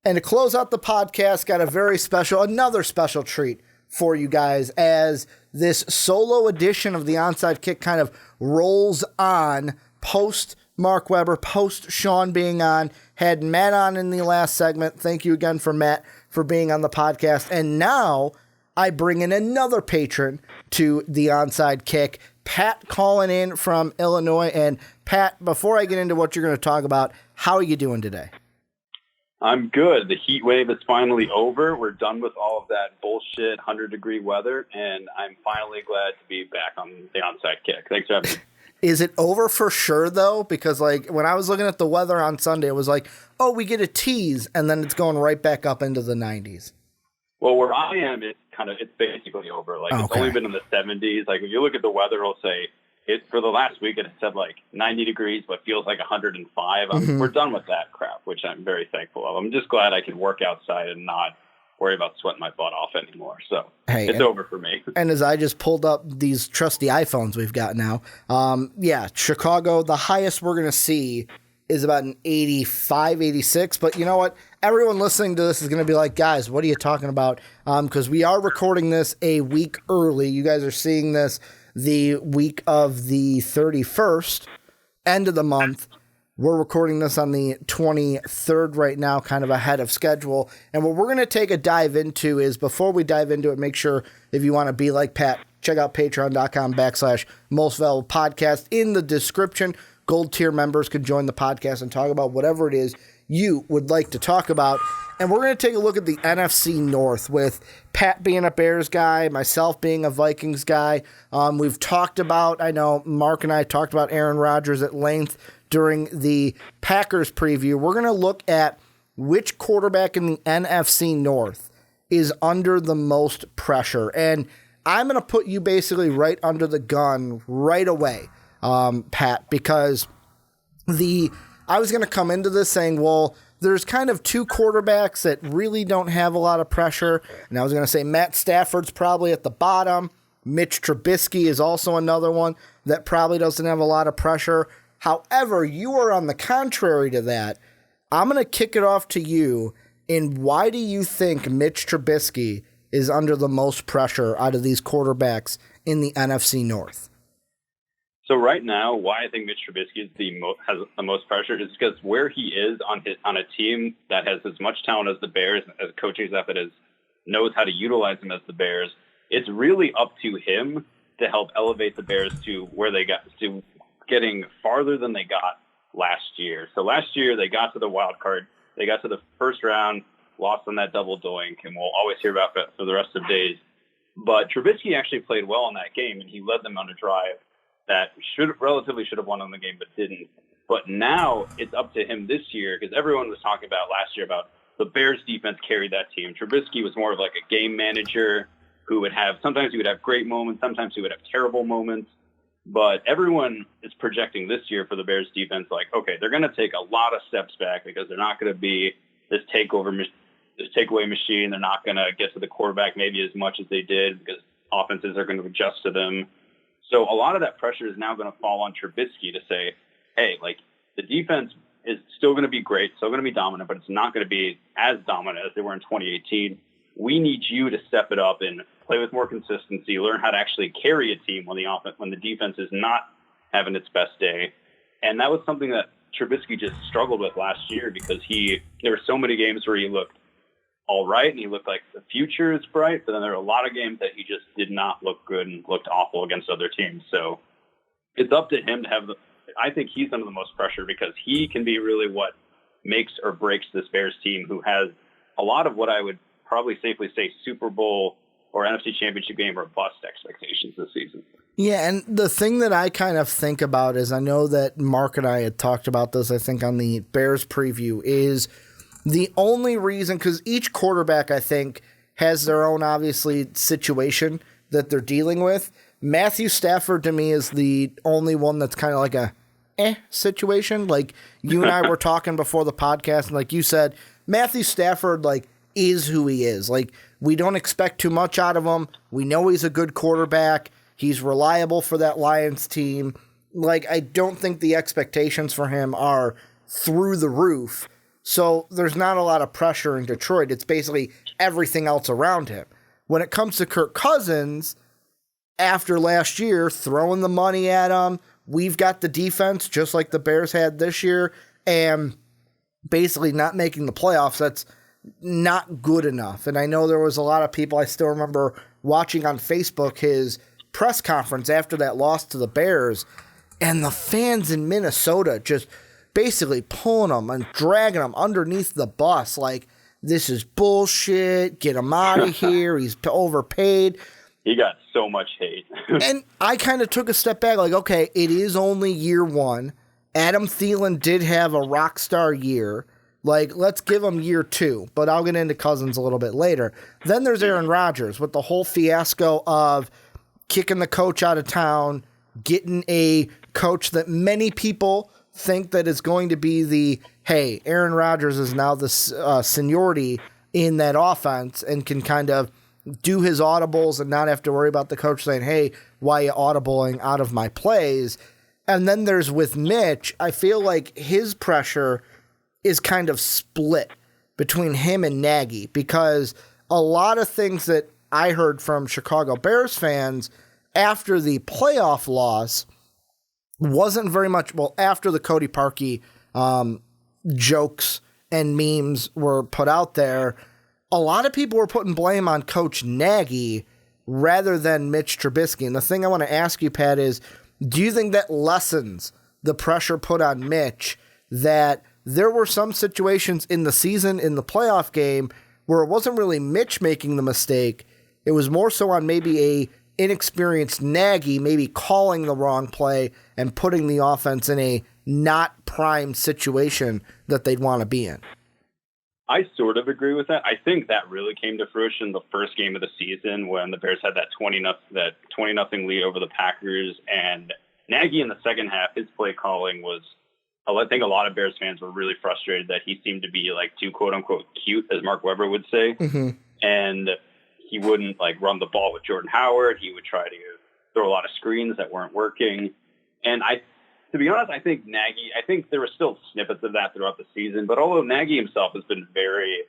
And to close out the podcast, got another special treat for you guys as this solo edition of the Onside Kick kind of rolls on post Mark Weber, post Sean being on. Had Matt on in the last segment. Thank you again for Matt for being on the podcast. And now I bring in another patron to the Onside Kick, Pat calling in from Illinois. And Pat, before I get into what you're going to talk about, how are you doing today? I'm good. The heat wave is finally over. We're done with all of that bullshit 100-degree weather, and I'm finally glad to be back on the Onside Kick. Thanks for having me. Is it over for sure, though? Because, like, when I was looking at the weather on Sunday, it was like, oh, we get a tease, and then it's going right back up into the 90s. Well, where I am, it's basically over. Like, It's only been in the 70s. Like, if you look at the weather, it'll say, for the last week, it said like 90 degrees, but feels like 105. We're done with that crap, which I'm very thankful of. I'm just glad I can work outside and not worry about sweating my butt off anymore. So it's over for me. And as I just pulled up these trusty iPhones we've got now, Chicago, the highest we're going to see is about an 85, 86. But you know what? Everyone listening to this is going to be like, guys, what are you talking about? Because we are recording this a week early. You guys are seeing this the week of the 31st, end of the month. We're recording this on the 23rd right now, kind of ahead of schedule. And what we're going to take a dive into is, before we dive into it, make sure if you want to be like Pat, check out patreon.com/Most Valuable Podcast. In the description, gold tier members can join the podcast and talk about whatever it is you would like to talk about. And we're going to take a look at the NFC North with Pat being a Bears guy, myself being a Vikings guy. We've talked about, I know Mark and I talked about Aaron Rodgers at length during the Packers preview. We're going to look at which quarterback in the NFC North is under the most pressure. And I'm going to put you basically right under the gun right away, Pat, because I was going to come into this saying, well, there's kind of two quarterbacks that really don't have a lot of pressure. And I was going to say Matt Stafford's probably at the bottom. Mitch Trubisky is also another one that probably doesn't have a lot of pressure. However, you are on the contrary to that. I'm going to kick it off to you. And why do you think Mitch Trubisky is under the most pressure out of these quarterbacks in the NFC North? So right now, why I think Mitch Trubisky has the most pressure is because where he is on a team that has as much talent as the Bears, as a coaching staff that knows how to utilize him as the Bears. It's really up to him to help elevate the Bears to where they got to, getting farther than they got last year. So last year they got to the wild card, they got to the first round, lost on that double doink, and we'll always hear about that for the rest of days. But Trubisky actually played well in that game, and he led them on a drive that should have won on the game, but didn't. But now it's up to him this year, because everyone was talking about last year about the Bears defense carried that team. Trubisky was more of like a game manager who would have, sometimes he would have great moments, sometimes he would have terrible moments. But everyone is projecting this year for the Bears defense, like, okay, they're going to take a lot of steps back because they're not going to be this takeaway machine. They're not going to get to the quarterback maybe as much as they did because offenses are going to adjust to them. So a lot of that pressure is now going to fall on Trubisky to say, hey, like, the defense is still going to be great, still going to be dominant, but it's not going to be as dominant as they were in 2018. We need you to step it up and play with more consistency, learn how to actually carry a team when the defense is not having its best day. And that was something that Trubisky just struggled with last year because there were so many games where he looked all right and he looked like the future is bright, but then there were a lot of games that he just did not look good and looked awful against other teams. So it's up to him to have I think he's under the most pressure because he can be really what makes or breaks this Bears team, who has a lot of what I would probably safely say Super Bowl or NFC Championship game or bust expectations this season. Yeah, and the thing that I kind of think about is, I know that Mark and I had talked about this, I think, on the Bears preview, is the only reason, because each quarterback, I think, has their own, obviously, situation that they're dealing with. Matthew Stafford, to me, is the only one that's kind of like a situation. Like, you and I were talking before the podcast, and like you said, Matthew Stafford, like, is who he is. Like, we don't expect too much out of him. We know he's a good quarterback. He's reliable for that Lions team. Like, I don't think the expectations for him are through the roof. So there's not a lot of pressure in Detroit. It's basically everything else around him. When it comes to Kirk Cousins, after last year, throwing the money at him, we've got the defense just like the Bears had this year, and basically not making the playoffs. That's not good enough. And I know there was a lot of people, I still remember watching on Facebook his press conference after that loss to the Bears, and the fans in Minnesota just basically pulling him and dragging him underneath the bus like, this is bullshit, get him out of here, he's overpaid. He got so much hate. And I kind of took a step back, like, okay, it is only year one. Adam Thielen did have a rock star year. Like, let's give him year two, but I'll get into Cousins a little bit later. Then there's Aaron Rodgers with the whole fiasco of kicking the coach out of town, getting a coach that many people think that is going to be the, hey, Aaron Rodgers is now the seniority in that offense and can kind of do his audibles and not have to worry about the coach saying, hey, why are you audibling out of my plays? And then there's with Mitch, I feel like his pressure is kind of split between him and Nagy, because a lot of things that I heard from Chicago Bears fans after the playoff loss wasn't very much, well, after the Cody Parkey jokes and memes were put out there, a lot of people were putting blame on Coach Nagy rather than Mitch Trubisky. And the thing I want to ask you, Pat, is do you think that lessens the pressure put on Mitch, that there were some situations in the season, in the playoff game, where it wasn't really Mitch making the mistake, it was more so on maybe a inexperienced Nagy maybe calling the wrong play and putting the offense in a not prime situation that they'd want to be in? I sort of agree with that. I think that really came to fruition the first game of the season when the Bears had that 20-0 lead over the Packers, and Nagy in the second half, his play calling was, I think a lot of Bears fans were really frustrated that he seemed to be like too quote unquote cute, as Mark Webber would say. Mm-hmm. And he wouldn't like run the ball with Jordan Howard. He would try to throw a lot of screens that weren't working. And to be honest, I think there were still snippets of that throughout the season, but although Nagy himself has been very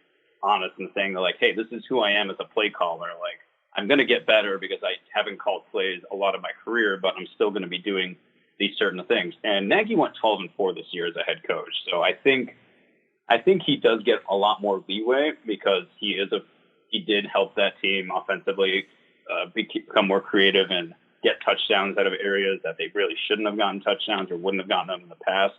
honest in saying that, like, hey, this is who I am as a play caller. Like, I'm going to get better because I haven't called plays a lot of my career, but I'm still going to be doing these certain things. And Nagy went 12-4 this year as a head coach. So I think he does get a lot more leeway because he did help that team offensively become more creative and get touchdowns out of areas that they really shouldn't have gotten touchdowns or wouldn't have gotten them in the past.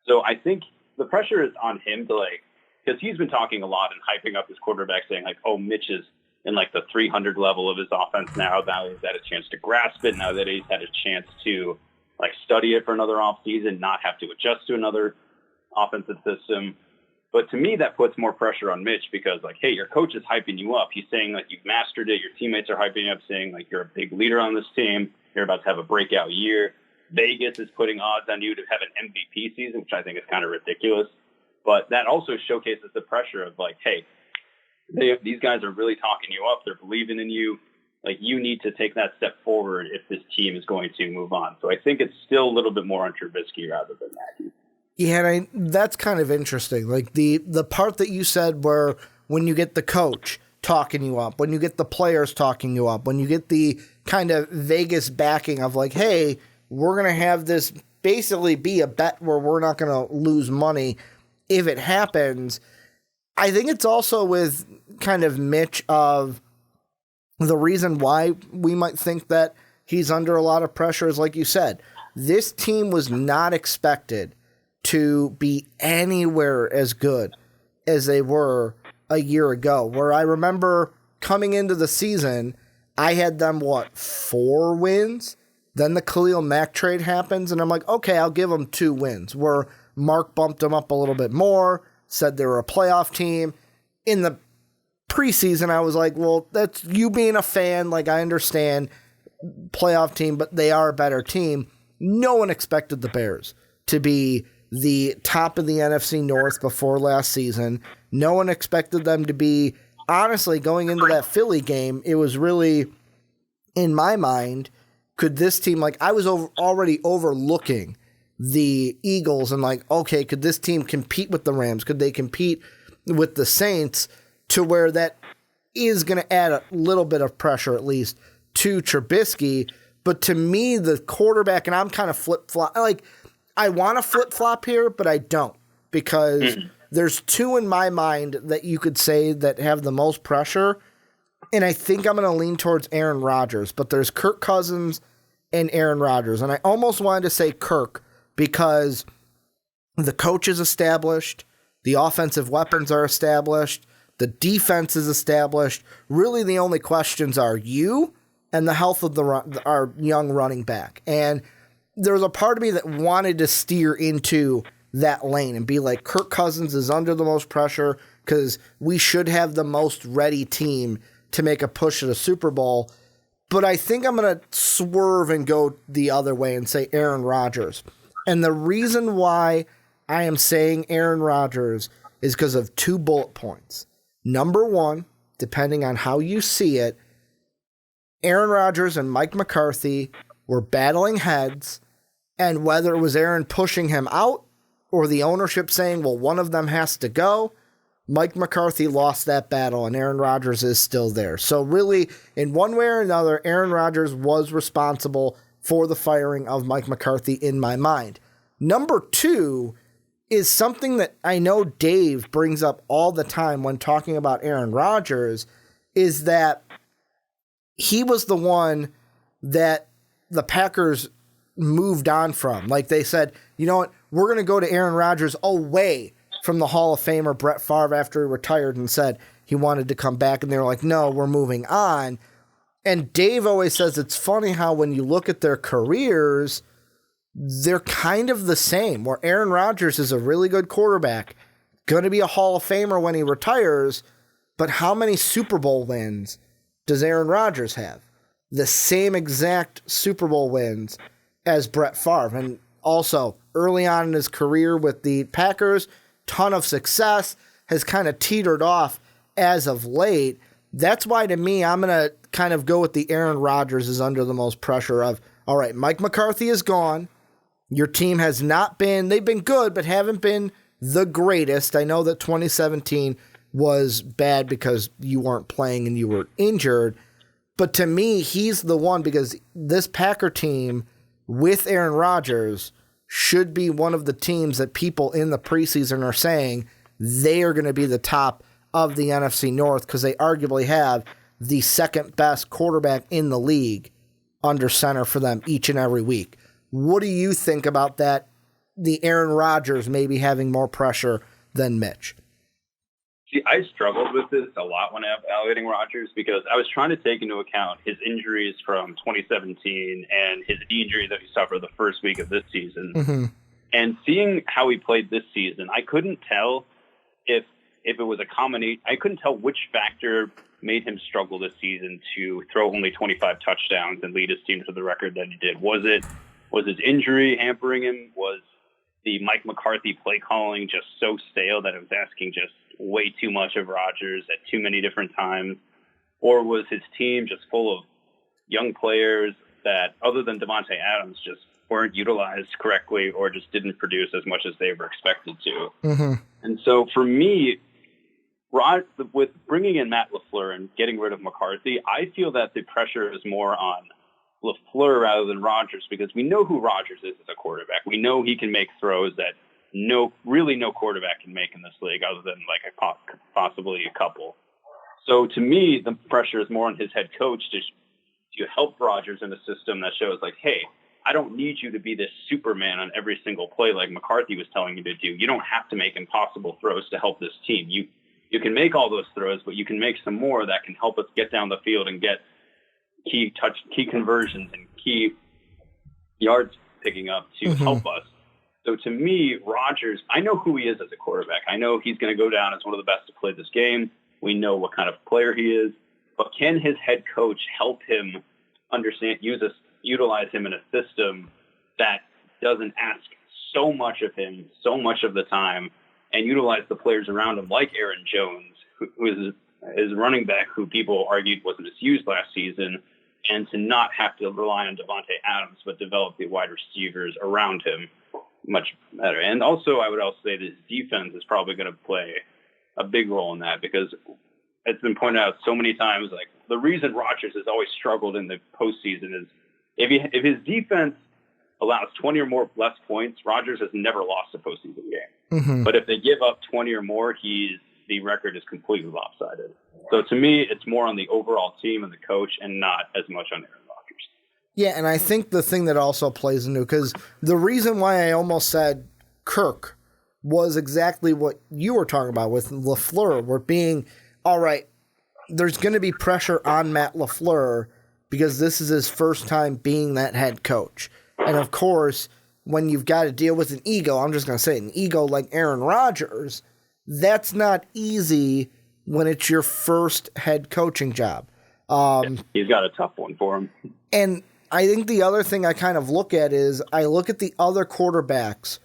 So I think the pressure is on him to, like, because he's been talking a lot and hyping up his quarterback, saying like, oh, Mitch is in like the 300 level of his offense now that he's had a chance to grasp it, now that he's had a chance to like study it for another off season, not have to adjust to another offensive system. But to me, that puts more pressure on Mitch because, like, hey, your coach is hyping you up. He's saying like you've mastered it. Your teammates are hyping you up, saying like you're a big leader on this team. You're about to have a breakout year. Vegas is putting odds on you to have an MVP season, which I think is kind of ridiculous. But that also showcases the pressure of like, hey, these guys are really talking you up. They're believing in you. Like, you need to take that step forward if this team is going to move on. So I think it's still a little bit more on Trubisky rather than Nagy. Yeah, and that's kind of interesting. Like the part that you said where when you get the coach talking you up, when you get the players talking you up, when you get the kind of Vegas backing of like, hey, we're going to have this basically be a bet where we're not going to lose money if it happens. I think it's also with kind of Mitch of the reason why we might think that he's under a lot of pressure is, like you said, this team was not expected to be anywhere as good as they were a year ago, where I remember coming into the season, I had them, 4 wins? Then the Khalil Mack trade happens, and I'm like, okay, I'll give them 2 wins, where Mark bumped them up a little bit more, said they were a playoff team. In the preseason, I was like, well, that's you being a fan. Like, I understand playoff team, but they are a better team. No one expected the Bears to be the top of the NFC North before last season. No one expected them to be, honestly, going into that Philly game, it was really, in my mind, could this team, like, I was already overlooking the Eagles and like, okay, could this team compete with the Rams? Could they compete with the Saints, to where that is going to add a little bit of pressure, at least, to Trubisky. But to me, the quarterback, and I'm kind of flip-flop, like, I want to flip-flop here, but I don't, because there's two in my mind that you could say that have the most pressure, and I think I'm going to lean towards Aaron Rodgers, but there's Kirk Cousins and Aaron Rodgers, and I almost wanted to say Kirk because the coach is established, the offensive weapons are established, the defense is established. Really, the only questions are you and the health of our young running back. And there was a part of me that wanted to steer into that lane and be like, Kirk Cousins is under the most pressure because we should have the most ready team to make a push at a Super Bowl. But I think I'm going to swerve and go the other way and say Aaron Rodgers. And the reason why I am saying Aaron Rodgers is because of 2 bullet points. Number one, depending on how you see it, Aaron Rodgers and Mike McCarthy were battling heads, and whether it was Aaron pushing him out or the ownership saying, well, one of them has to go, Mike McCarthy lost that battle, and Aaron Rodgers is still there. So really, in one way or another, Aaron Rodgers was responsible for the firing of Mike McCarthy in my mind. Number two is something that I know Dave brings up all the time when talking about Aaron Rodgers, is that he was the one that the Packers moved on from. Like, they said, you know what, we're going to go to Aaron Rodgers away from the Hall of Famer Brett Favre after he retired and said he wanted to come back. And they were like, no, we're moving on. And Dave always says it's funny how when you look at their careers, they're kind of the same, where Aaron Rodgers is a really good quarterback, going to be a Hall of Famer when he retires, but how many Super Bowl wins does Aaron Rodgers have? The same exact Super Bowl wins as Brett Favre. And also, early on in his career with the Packers, ton of success, has kind of teetered off as of late. That's why, to me, I'm going to kind of go with the Aaron Rodgers is under the most pressure of, all right, Mike McCarthy is gone. Your team has not been, they've been good, but haven't been the greatest. I know that 2017 was bad because you weren't playing and you were injured. But to me, he's the one, because this Packer team with Aaron Rodgers should be one of the teams that people in the preseason are saying they are going to be the top of the NFC North, because they arguably have the second best quarterback in the league under center for them each and every week. What do you think about that? The Aaron Rodgers maybe having more pressure than Mitch. See, I struggled with this a lot when evaluating Rodgers, because I was trying to take into account his injuries from 2017 and his knee injury that he suffered the first week of this season. Mm-hmm. And seeing how he played this season, I couldn't tell if it was a combination. I couldn't tell which factor made him struggle this season to throw only 25 touchdowns and lead his team to the record that he did. Was his injury hampering him? Was the Mike McCarthy play calling just so stale that it was asking just way too much of Rodgers at too many different times? Or was his team just full of young players that, other than Devontae Adams, just weren't utilized correctly or just didn't produce as much as they were expected to? Mm-hmm. And so for me, with bringing in Matt LaFleur and getting rid of McCarthy, I feel that the pressure is more on LaFleur rather than Rodgers, because we know who Rodgers is as a quarterback. We know he can make throws that really no quarterback can make in this league, other than like possibly a couple. So to me, the pressure is more on his head coach to help Rodgers in a system that shows like, hey, I don't need you to be this Superman on every single play like McCarthy was telling you to do. You don't have to make impossible throws to help this team. You can make all those throws, but you can make some more that can help us get down the field and get key conversions and key yards picking up to help us. So to me, Rodgers, I know who he is as a quarterback. I know he's going to go down as one of the best to play this game. We know what kind of player he is. But can his head coach help him utilize him in a system that doesn't ask so much of him, so much of the time, and utilize the players around him like Aaron Jones, who is his running back, who people argued wasn't as used last season, and to not have to rely on Devontae Adams, but develop the wide receivers around him. much better. And also, I would also say that defense is probably going to play a big role in that, because it's been pointed out so many times, like, the reason Rodgers has always struggled in the postseason is if his defense allows 20 or more less points, Rodgers has never lost a postseason game. Mm-hmm. But if they give up 20 or more, the record is completely lopsided. So to me, it's more on the overall team and the coach and not as much on Aaron Rodgers. Yeah, and I think the thing that also plays into, because the reason why I almost said Kirk was exactly what you were talking about with LaFleur. We're being, all right, there's going to be pressure on Matt LaFleur because this is his first time being that head coach. And of course, when you've got to deal with an ego, I'm just going to say an ego like Aaron Rodgers, that's not easy when it's your first head coaching job. He's got a tough one for him. And I think the other thing I kind of look at is I look at the other quarterbacks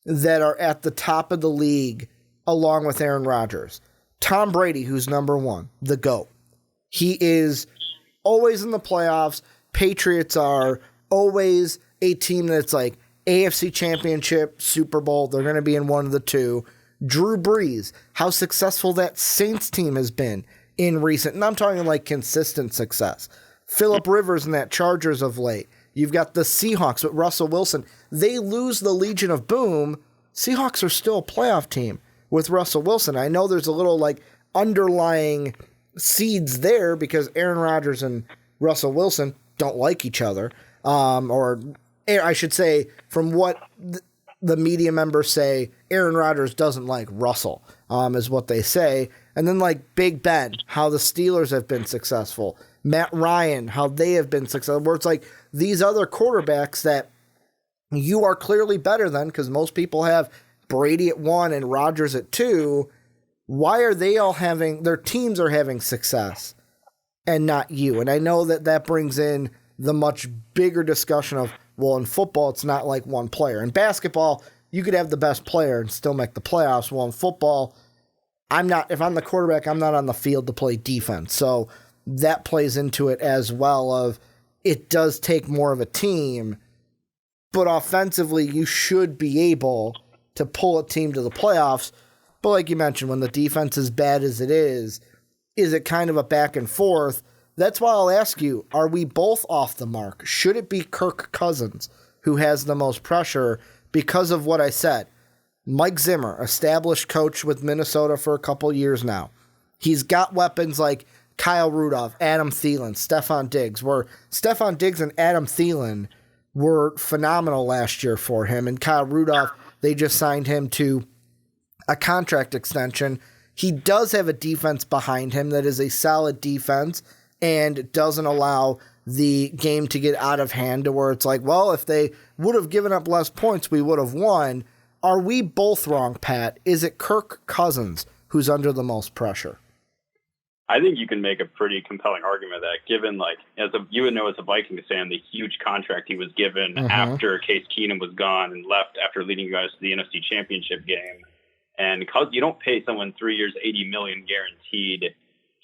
that are at the top of the league along with Aaron Rodgers. Tom Brady, who's number one, the GOAT. He is always in the playoffs. Patriots are always a team that's like AFC Championship, Super Bowl. They're going to be in one of the two. Drew Brees, how successful that Saints team has been in recent, and I'm talking like consistent success. Phillip Rivers and that Chargers of late. You've got the Seahawks with Russell Wilson. They lose the Legion of Boom. Seahawks are still a playoff team with Russell Wilson. I know there's a little like underlying seeds there because Aaron Rodgers and Russell Wilson don't like each other. Or I should say, from what the media members say, Aaron Rodgers doesn't like Russell, is what they say. And then like Big Ben, how the Steelers have been successful. Matt Ryan, how they have been successful. Where it's like these other quarterbacks that you are clearly better than, because most people have Brady at 1 and Rodgers at 2. Why are they all having, their teams are having success and not you? And I know that brings in the much bigger discussion of, well, in football, it's not like one player. In basketball, you could have the best player and still make the playoffs. Well, in football, if I'm the quarterback, I'm not on the field to play defense. So that plays into it as well of it does take more of a team, but offensively, you should be able to pull a team to the playoffs. But like you mentioned, when the defense is bad as it is it kind of a back and forth? That's why I'll ask you, are we both off the mark? Should it be Kirk Cousins who has the most pressure because of what I said? Mike Zimmer, established coach with Minnesota for a couple years now. He's got weapons like Kyle Rudolph, Adam Thielen, Stephon Diggs, where Stephon Diggs and Adam Thielen were phenomenal last year for him. And Kyle Rudolph, they just signed him to a contract extension. He does have a defense behind him that is a solid defense and doesn't allow the game to get out of hand to where it's like, well, if they would have given up less points, we would have won. Are we both wrong, Pat? Is it Kirk Cousins who's under the most pressure? I think you can make a pretty compelling argument that given, like, you would know as a Vikings fan, the huge contract he was given after Case Keenum was gone and left after leading you guys to the NFC Championship game. And because you don't pay someone 3 years, $80 million guaranteed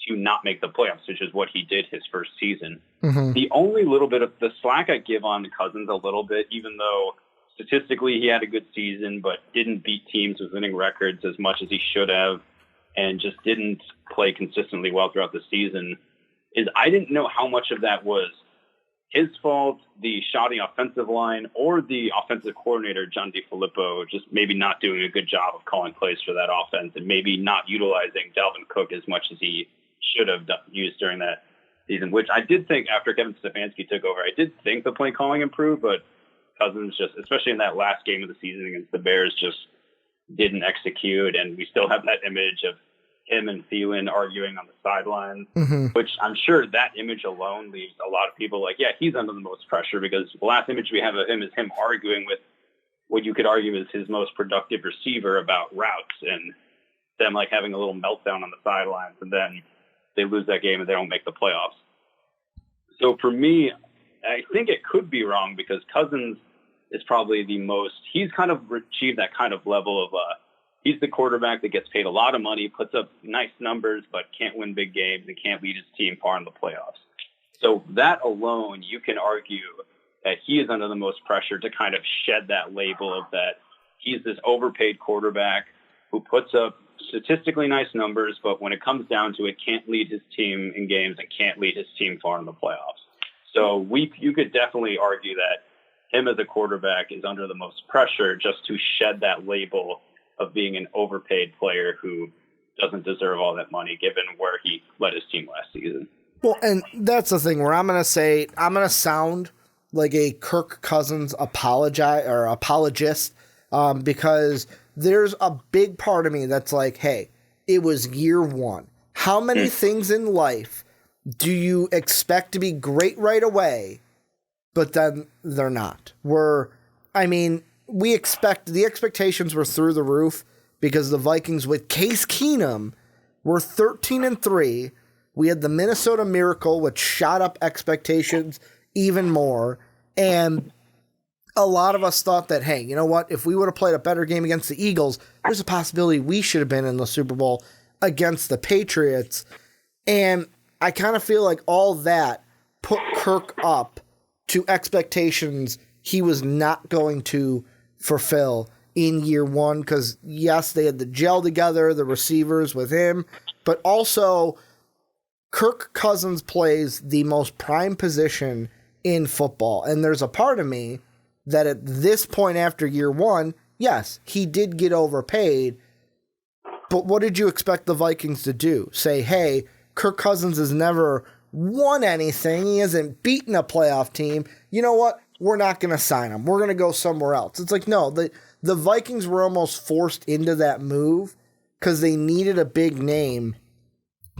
to not make the playoffs, which is what he did his first season. The only little bit of the slack I give on Cousins a little bit, even though statistically he had a good season, but didn't beat teams with winning records as much as he should have, and just didn't play consistently well throughout the season, is I didn't know how much of that was his fault, the shoddy offensive line, or the offensive coordinator, John DeFilippo, just maybe not doing a good job of calling plays for that offense and maybe not utilizing Dalvin Cook as much as he should have used during that season, which I did think after Kevin Stefanski took over, I did think the play calling improved, but Cousins just, especially in that last game of the season against the Bears, just didn't execute. And we still have that image of him and Thielen arguing on the sideline, which I'm sure that image alone leaves a lot of people like, yeah, he's under the most pressure, because the last image we have of him is him arguing with what you could argue is his most productive receiver about routes, and them like having a little meltdown on the sidelines, and then they lose that game and they don't make the playoffs. So for me, I think it could be wrong because Cousins is probably he's kind of achieved that kind of level of, he's the quarterback that gets paid a lot of money, puts up nice numbers, but can't win big games and can't lead his team far in the playoffs. So that alone, you can argue that he is under the most pressure to kind of shed that label of that he's this overpaid quarterback who puts up statistically nice numbers, but when it comes down to it, can't lead his team in games and can't lead his team far in the playoffs. So you could definitely argue that him as a quarterback is under the most pressure just to shed that label of being an overpaid player who doesn't deserve all that money given where he led his team last season. Well, and that's the thing where I'm going to sound like a Kirk Cousins apologist, because there's a big part of me that's like, hey, it was year one. How many things in life do you expect to be great right away, but then they're not? The expectations were through the roof because the Vikings with Case Keenum were 13-3. We had the Minnesota Miracle, which shot up expectations even more. And a lot of us thought that, hey, you know what? If we would have played a better game against the Eagles, there's a possibility we should have been in the Super Bowl against the Patriots. And I kind of feel like all that put Kirk up to expectations he was not going to fulfill in year one. Because, yes, they had the gel together, the receivers with him, but also Kirk Cousins plays the most prime position in football. And there's a part of me that at this point after year one, yes, he did get overpaid, but what did you expect the Vikings to do? Say, hey, Kirk Cousins has never won anything. He hasn't beaten a playoff team. You know what? We're not going to sign him. We're going to go somewhere else. It's like, no, the Vikings were almost forced into that move because they needed a big name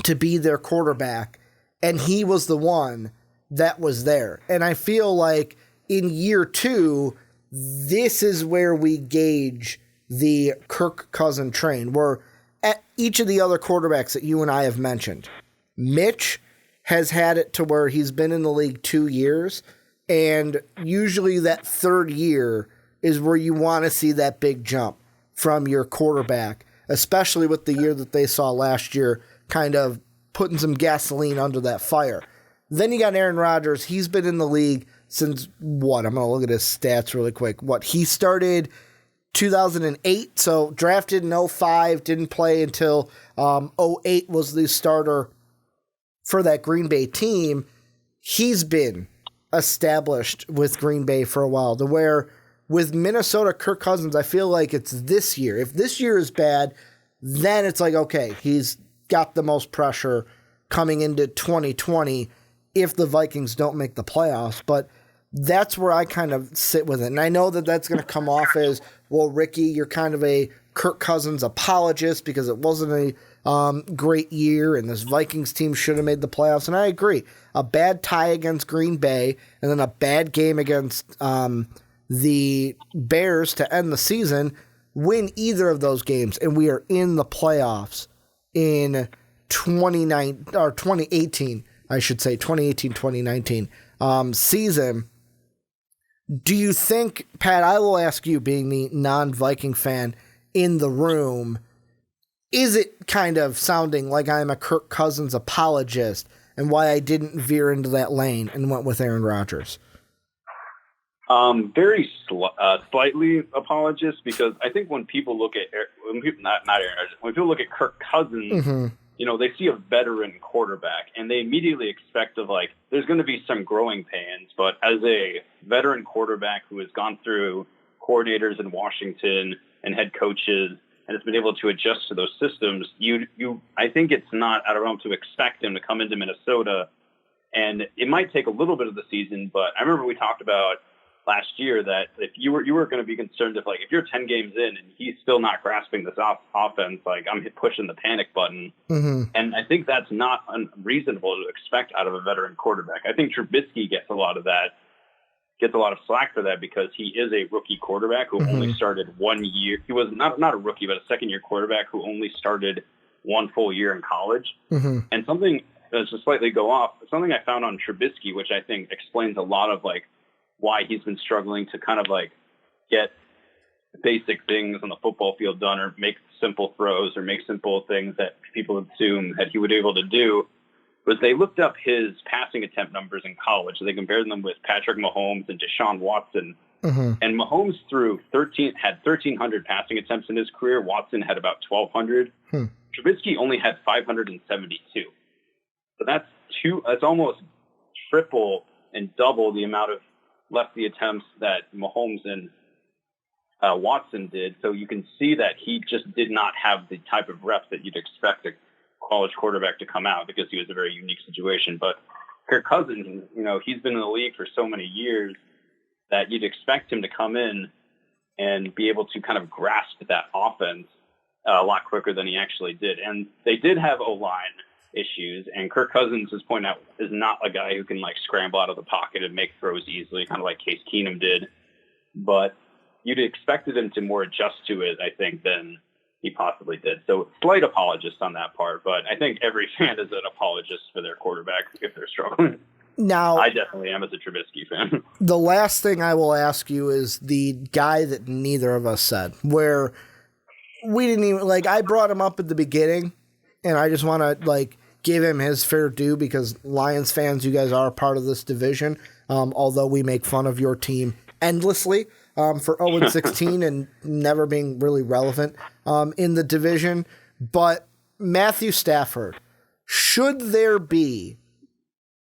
to be their quarterback, and he was the one that was there. And I feel like in year two, this is where we gauge the Kirk Cousins train, where at each of the other quarterbacks that you and I have mentioned, Mitch has had it to where he's been in the league 2 years, and usually that third year is where you want to see that big jump from your quarterback, especially with the year that they saw last year, kind of putting some gasoline under that fire. Then you got Aaron Rodgers. He's been in the league since what? I'm going to look at his stats really quick. He started 2008, so drafted in 05, didn't play until 08 was the starter for that Green Bay team. He's been established with Green Bay for a while, to where with Minnesota, Kirk Cousins, I feel like it's this year. If this year is bad, then it's like, okay, he's got the most pressure coming into 2020 if the Vikings don't make the playoffs. But that's where I kind of sit with it. And I know that that's going to come off as, well, Ricky, you're kind of a Kirk Cousins apologist because it wasn't a great year and this Vikings team should have made the playoffs. And I agree. A bad tie against Green Bay and then a bad game against the Bears to end the season, win either of those games, and we are in the playoffs in 2018, I should say, 2018-2019 season. Do you think, Pat, I will ask you, being the non-Viking fan in the room, is it kind of sounding like I'm a Kirk Cousins apologist and why I didn't veer into that lane and went with Aaron Rodgers? Very slightly apologist, because I think when people look at when people look at Kirk Cousins, you know, they see a veteran quarterback and they immediately expect of like there's going to be some growing pains. But as a veteran quarterback who has gone through coordinators in Washington and head coaches and has been able to adjust to those systems, I think it's not out of realm to expect him to come into Minnesota. And it might take a little bit of the season, but I remember we talked about last year that if you were going to be concerned if you're 10 games in and he's still not grasping this offense, like I'm pushing the panic button. And I think that's not unreasonable to expect out of a veteran quarterback. I think Trubisky gets a lot of slack for that because he is a rookie quarterback who only started 1 year. He was not a rookie, but a second-year quarterback who only started one full year in college. And something, to slightly go off, something I found on Trubisky, which I think explains a lot of why he's been struggling to kind of get basic things on the football field done or make simple throws or make simple things that people assume that he would be able to do, was they looked up his passing attempt numbers in college. They compared them with Patrick Mahomes and Deshaun Watson. Mm-hmm. And Mahomes had 1,300 passing attempts in his career. Watson had about 1,200. Trubisky only had 572. So that's almost triple and double the amount of lefty attempts that Mahomes and Watson did. So you can see that he just did not have the type of reps that you'd expect a college quarterback to come out, because he was a very unique situation. But Kirk Cousins, he's been in the league for so many years that you'd expect him to come in and be able to kind of grasp that offense a lot quicker than he actually did. And they did have O-line issues, and Kirk Cousins, as pointed out, is not a guy who can scramble out of the pocket and make throws easily, kind of like Case Keenum did. But you'd expected him to more adjust to it, I think, than he possibly did. So slight apologist on that part, but I think every fan is an apologist for their quarterback if they're struggling. Now, I definitely am as a Trubisky fan. The last thing I will ask you is the guy that neither of us said, where we didn't even, I brought him up at the beginning, and I just want to, give him his fair due, because Lions fans, you guys are a part of this division, although we make fun of your team endlessly for 0-16 and never being really relevant in the division. But Matthew Stafford, should there be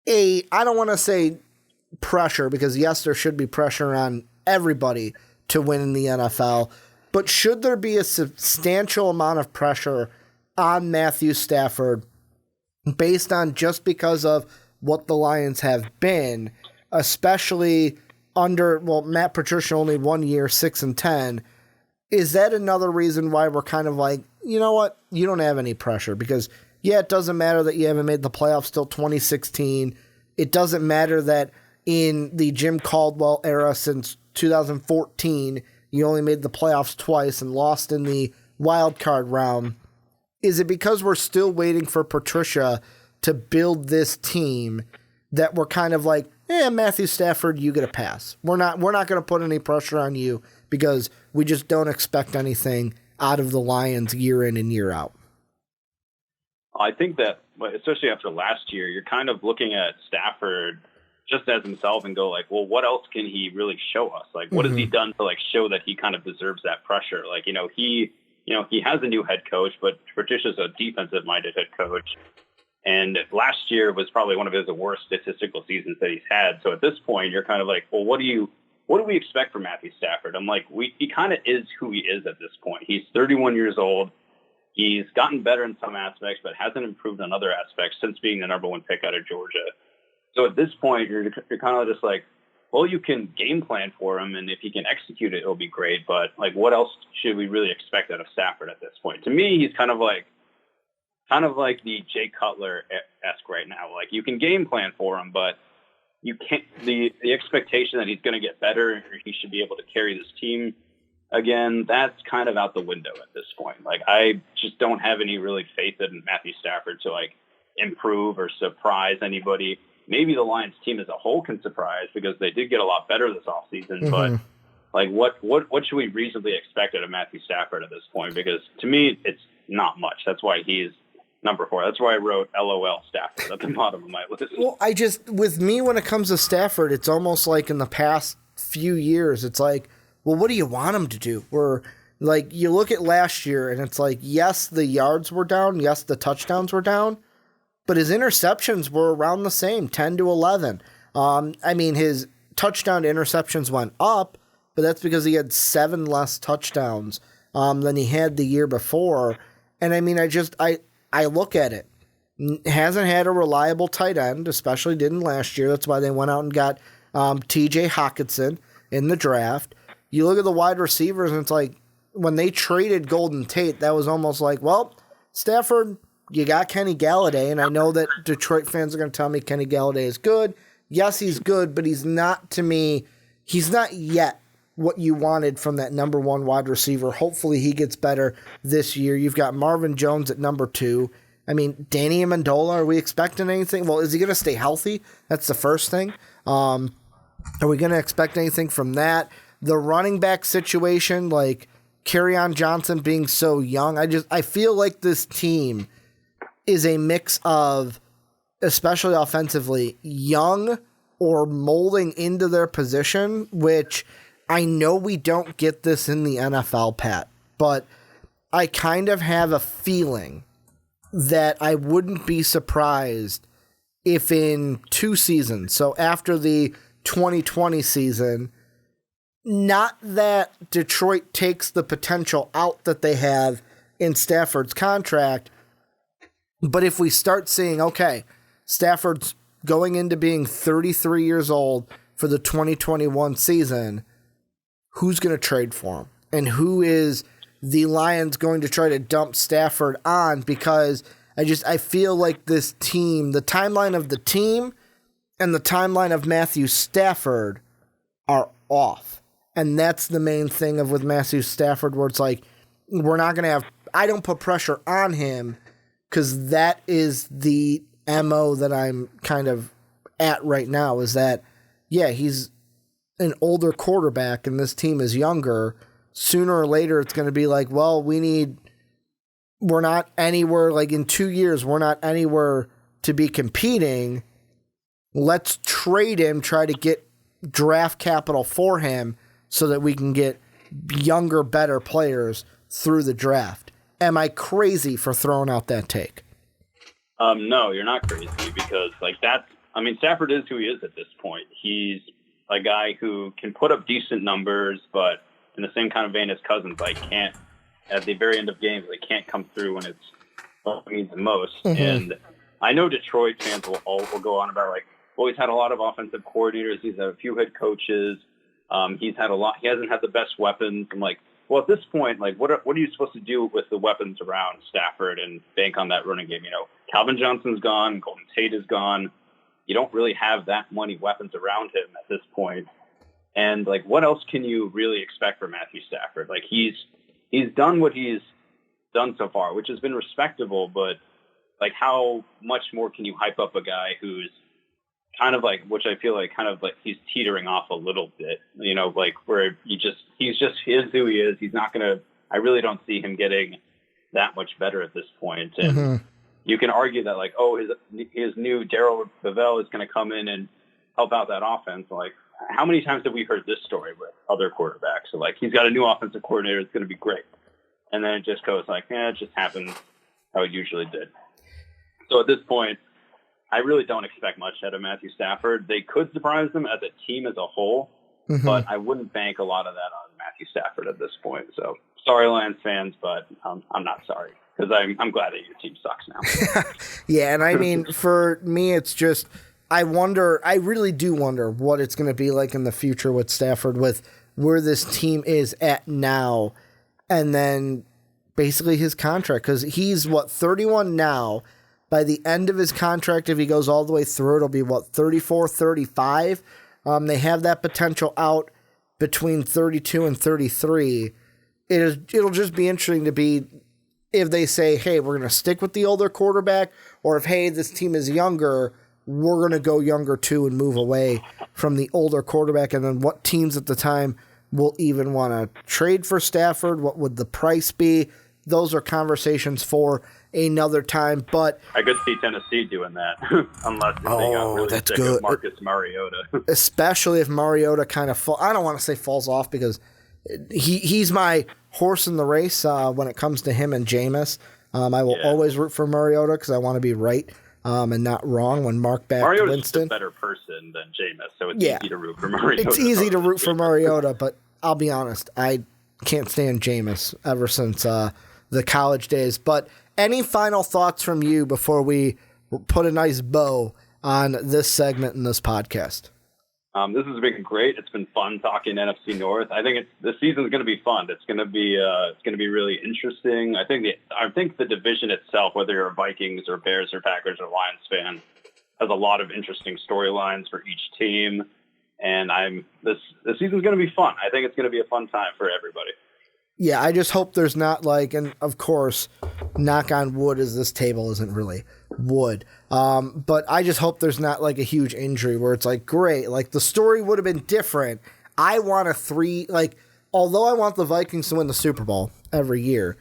I don't want to say pressure, because yes, there should be pressure on everybody to win in the NFL, but should there be a substantial amount of pressure on Matthew Stafford based on just because of what the Lions have been, especially under, Matt Patricia only 1 year, 6-10. Is that another reason why we're kind of you know what? You don't have any pressure, because it doesn't matter that you haven't made the playoffs till 2016. It doesn't matter that in the Jim Caldwell era since 2014, you only made the playoffs twice and lost in the wild card round. Is it because we're still waiting for Patricia to build this team that we're kind of Matthew Stafford, you get a pass. We're not going to put any pressure on you because we just don't expect anything out of the Lions year in and year out? I think that, especially after last year, you're kind of looking at Stafford just as himself and go well, what else can he really show us? What has he done to show that he kind of deserves that pressure? He has a new head coach, but Patricia's a defensive-minded head coach. And last year was probably one of his worst statistical seasons that he's had. So at this point, you're kind of well, what do we expect from Matthew Stafford? I'm he kind of is who he is at this point. He's 31 years old. He's gotten better in some aspects, but hasn't improved in other aspects since being the number one pick out of Georgia. So at this point, you're kind of just well, you can game plan for him, and if he can execute it, it'll be great. But what else should we really expect out of Stafford at this point? To me, he's kind of like the Jay Cutler-esque right now. You can game plan for him, but you can't. The expectation that he's going to get better or he should be able to carry this team again, that's kind of out the window at this point. I just don't have any really faith in Matthew Stafford to improve or surprise anybody. Maybe the Lions team as a whole can surprise because they did get a lot better this offseason. Mm-hmm. But what should we reasonably expect out of Matthew Stafford at this point? Because to me, it's not much. That's why he's number 4. That's why I wrote LOL Stafford at the bottom of my list. Well, with me, when it comes to Stafford, it's almost in the past few years, it's well, what do you want him to do? Or you look at last year and it's yes, the yards were down. Yes, the touchdowns were down, but his interceptions were around the same, 10 to 11. His touchdown to interceptions went up, but that's because he had 7 less touchdowns than he had the year before. And I look at it. Hasn't had a reliable tight end, especially didn't last year. That's why they went out and got T.J. Hockenson in the draft. You look at the wide receivers, and it's when they traded Golden Tate, that was almost well, Stafford, you got Kenny Galladay, and I know that Detroit fans are going to tell me Kenny Galladay is good. Yes, he's good, but he's not, to me, he's not yet what you wanted from that number 1 wide receiver. Hopefully he gets better this year. You've got Marvin Jones at number 2. Danny Amendola, are we expecting anything? Well, is he going to stay healthy? That's the first thing. Are we going to expect anything from that? The running back situation, Kerryon Johnson being so young, I feel like this team is a mix of especially offensively, young or molding into their position, which I know we don't get this in the NFL, Pat, but I kind of have a feeling that I wouldn't be surprised if in 2 seasons, so after the 2020 season, not that Detroit takes the potential out that they have in Stafford's contract, but if we start seeing, okay, Stafford's going into being 33 years old for the 2021 season, who's going to trade for him? And who is the Lions going to try to dump Stafford on? Because I feel like this team, the timeline of the team and the timeline of Matthew Stafford are off. And that's the main thing with Matthew Stafford, where it's like, we're not going to have, I don't put pressure on him because that is the MO that I'm kind of at right now, is that, yeah, he's an older quarterback and this team is younger. Sooner or later, it's going to be like, well, we're not anywhere, like in 2 years, we're not anywhere to be competing. Let's trade him, try to get draft capital for him so that we can get younger, better players through the draft. Am I crazy for throwing out that take? No, you're not crazy, because Stafford is who he is at this point. He's a guy who can put up decent numbers, but in the same kind of vein as Cousins, can't, at the very end of games, they can't come through when it means the most. Mm-hmm. And I know Detroit fans will go on about he's had a lot of offensive coordinators. He's had a few head coaches. He hasn't had the best weapons. I'm like, well, at this point, what are you supposed to do with the weapons around Stafford and bank on that running game? Calvin Johnson's gone. Golden Tate is gone. You don't really have that many weapons around him at this point. And what else can you really expect from Matthew Stafford? He's done what he's done so far, which has been respectable, but how much more can you hype up a guy who's kind of which I feel he's teetering off a little bit, where he's just who he is. He's not going to, I really don't see him getting that much better at this point. And mm-hmm. You can argue that his new Darrell Bevell is going to come in and help out that offense. How many times have we heard this story with other quarterbacks? So he's got a new offensive coordinator. It's going to be great. And then it just goes it just happens how it usually did. So at this point, I really don't expect much out of Matthew Stafford. They could surprise them as a team as a whole, mm-hmm. but I wouldn't bank a lot of that on Matthew Stafford at this point. So sorry, Lions fans, but I'm not sorry, because I'm glad that your team sucks now. Yeah, and for me, it's just I really do wonder what it's going to be like in the future with Stafford, with where this team is at now, and then basically his contract, because he's 31 now. By the end of his contract, if he goes all the way through, it'll be 34, 35. They have that potential out between 32 and 33. It'll just be interesting to be if they say, hey, we're going to stick with the older quarterback, or if, hey, this team is younger, we're going to go younger too and move away from the older quarterback. And then what teams at the time will even want to trade for Stafford? What would the price be? Those are conversations for another time, but I could see Tennessee doing that, unless they got really that's sick good. Of Marcus Mariota. Especially if Mariota kind of I don't want to say falls off, because he's my horse in the race when it comes to him and Jameis. I will always root for Mariota because I want to be right and not wrong when Mark backed Mariota's Winston. Mariota's a better person than Jameis, so it's easy to root for Mariota. It's easy to root for Mariota, but I'll be honest, I can't stand Jameis ever since the college days. But any final thoughts from you before we put a nice bow on this segment in this podcast? This has been great. It's been fun talking NFC North. I think the season's going to be fun. It's going to be really interesting. I think the division itself, whether you're a Vikings or Bears or Packers or Lions fan, has a lot of interesting storylines for each team. And this season's going to be fun. I think it's going to be a fun time for everybody. Yeah, I just hope there's not and of course, knock on wood, as this table isn't really wood. But I just hope there's not a huge injury where it's great. The story would have been different. I want although I want the Vikings to win the Super Bowl every year,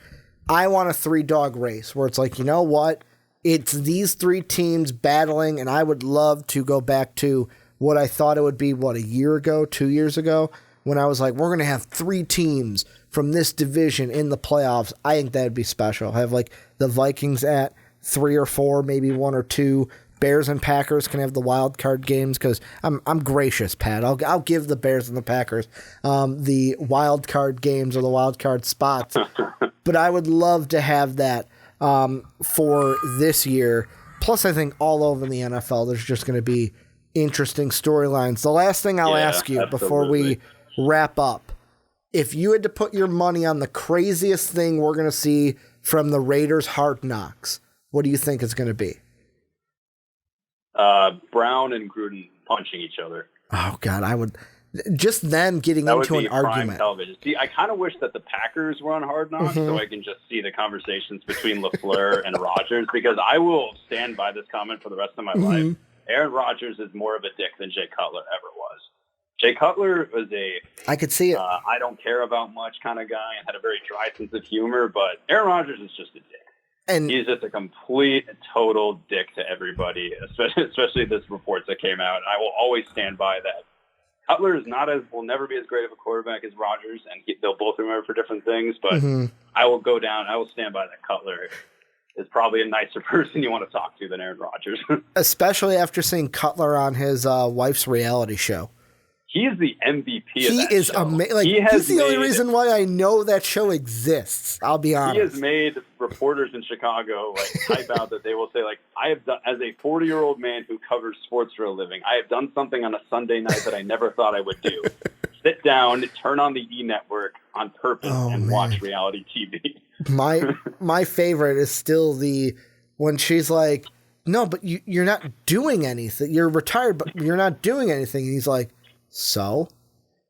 I want a 3-dog race where it's you know what? It's these three teams battling, and I would love to go back to what I thought it would be, a year ago, 2 years ago, when I was like, we're going to have three teams from this division in the playoffs. I think that would be special. Have like the Vikings at 3 or 4, maybe 1 or 2. Bears and Packers can have the wild card games because I'm gracious, Pat. I'll give the Bears and the Packers the wild card games or the wild card spots. But I would love to have that for this year. Plus, I think all over the NFL, there's just going to be interesting storylines. The last thing I'll ask you before we wrap up, if you had to put your money on the craziest thing we're going to see from the Raiders' Hard Knocks, what do you think it's going to be? Brown and Gruden punching each other. Oh, God, I would... Just them getting into an argument. Television. See, I kind of wish that the Packers were on Hard Knocks so I can just see the conversations between LaFleur and Rodgers, because I will stand by this comment for the rest of my life. Aaron Rodgers is more of a dick than Jay Cutler ever was. Jay Cutler was I could see it. I don't care about much kind of guy and had a very dry sense of humor, but Aaron Rodgers is just a dick. And he's just a complete, total dick to everybody, especially this reports that came out. I will always stand by that. Cutler will never be as great of a quarterback as Rodgers, and they'll both remember for different things. But I will stand by that Cutler is probably a nicer person you want to talk to than Aaron Rodgers. Especially after seeing Cutler on his wife's reality show. He is the MVP of that show. He is amazing. He's the only reason why I know that show exists. I'll be honest. He has made reporters in Chicago type out that they will say, I have done, as a 40-year-old man who covers sports for a living, I have done something on a Sunday night that I never thought I would do. Sit down, turn on the E! Network on purpose, watch reality TV. My favorite is still when she's like, no, but you're not doing anything. You're retired, but you're not doing anything. And he's like, so?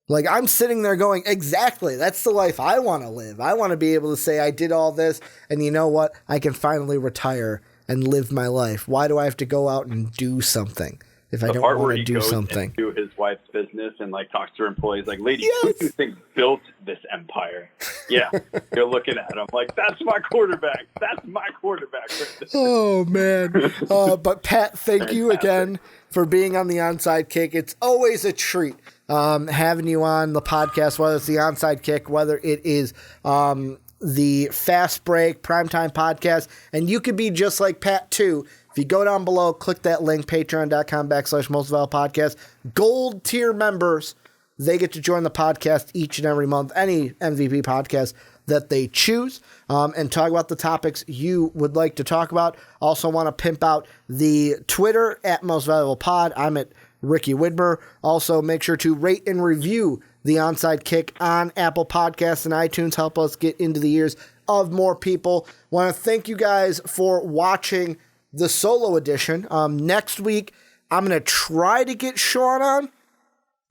I'm sitting there going, exactly, that's the life I want to live. I want to be able to say I did all this, and you know what? I can finally retire and live my life. Why do I have to go out and do something if I don't want to do something? Do his wife's business and talks to her employees lady, who do you think built this empire? Yeah, you're looking at him that's my quarterback. That's my quarterback. Oh, man. But Pat, thank you again for being on the Onside Kick. It's always a treat having you on the podcast, whether it's the Onside Kick, whether it is the Fast Break Primetime Podcast. And you could be just like Pat, too. If you go down below, click that link, patreon.com/mostvaluable-podcast. Gold tier members, they get to join the podcast each and every month, any MVP podcast that they choose, and talk about the topics you would like to talk about. Also want to pimp out the Twitter at Most Valuable Pod. I'm at Ricky Widmer. Also, make sure to rate and review the Onside Kick on Apple Podcasts and iTunes. Help us get into the ears of more people. Want to thank you guys for watching the solo edition. Next week, I'm going to try to get Sean on.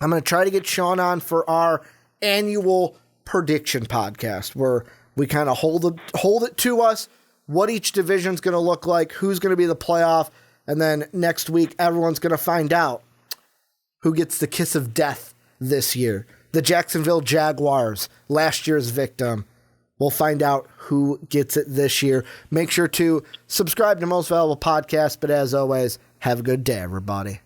I'm going to try to get Sean on for our annual prediction podcast, where we kind of hold it to us, what each division's going to look like, who's going to be the playoff, and then next week, everyone's going to find out who gets the kiss of death this year. The Jacksonville Jaguars, last year's victim. We'll find out who gets it this year. Make sure to subscribe to Most Valuable Podcast, but as always, have a good day, everybody.